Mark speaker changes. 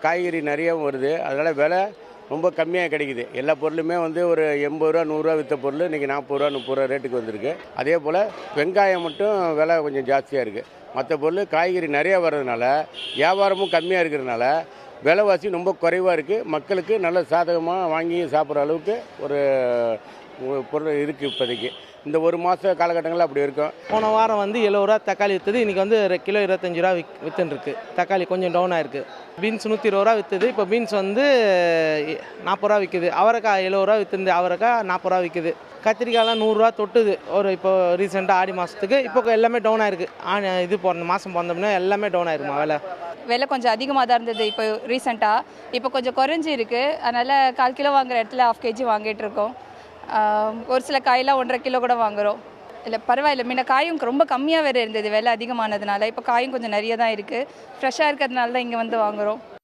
Speaker 1: காய்கறி நிறையாவும் வருது. அதனால் விலை ரொம்ப கம்மியாக கிடைக்குது. எல்லா பொருளுமே வந்து ஒரு 80 ரூபா 100 ரூபா விற்ற பொருள் இன்றைக்கி 40 ரூபா 30 ரூபா ரேட்டுக்கு வந்திருக்கு. அதே போல் வெங்காயம் மட்டும் விலை கொஞ்சம் ஜாஸ்தியாக இருக்குது. மற்ற பொருள் காய்கறி நிறையா வர்றதுனால வியாபாரமும் கம்மியாக இருக்கிறதுனால விலைவாசி ரொம்ப குறைவாக இருக்குது. மக்களுக்கு நல்ல சாதகமாக வாங்கி சாப்பிட்ற அளவுக்கு ஒரு பொருள் இருக்குது இப்போதைக்கு. இந்த ஒரு மாத காலகட்டங்களில் அப்படி இருக்கும்.
Speaker 2: போன வாரம் வந்து 70 ரூபா தக்காளி விற்றுது. இன்றைக்கி வந்து கிலோ 25 ரூபா விற்றுன்னு தக்காளி கொஞ்சம் டவுன் ஆயிருக்கு. பீன்ஸ் 120 ரூபா விற்றுது. இப்போ பீன்ஸ் வந்து 40 ரூபா விற்குது. அவரைக்காய் 70 ரூபா விற்றுந்து அவரைக்காய் 40 ரூபா விற்குது. கத்திரிக்காயெலாம் 100 ரூபா தொட்டுது ஒரு இப்போ ரீசெண்டாக ஆடி மாதத்துக்கு. இப்போ எல்லாமே டவுன் ஆயிருக்கு. இது போகிற மாதம் பிறந்தோம்னா எல்லாமே டவுன் ஆயிருக்குமா
Speaker 3: விலை கொஞ்சம் அதிகமாக தான் இருந்தது இப்போ ரீசெண்டாக. இப்போ கொஞ்சம் குறைஞ்சி இருக்குது. அதனால் 1/4 கிலோ வாங்குற இடத்துல 1/2 கேஜி வாங்கிட்டு இருக்கோம். ஒரு சில காயெல்லாம் 1.5 கிலோ கூட வாங்குகிறோம். இல்லை பரவாயில்ல, முன்ன காயும் ரொம்ப கம்மியாக வேறு இருந்தது விலை அதிகமானதுனால. இப்போ காயும் கொஞ்சம் நிறைய தான் இருக்குது. ஃப்ரெஷ்ஷாக இருக்கிறதுனால தான் இங்கே வந்து வாங்குகிறோம்.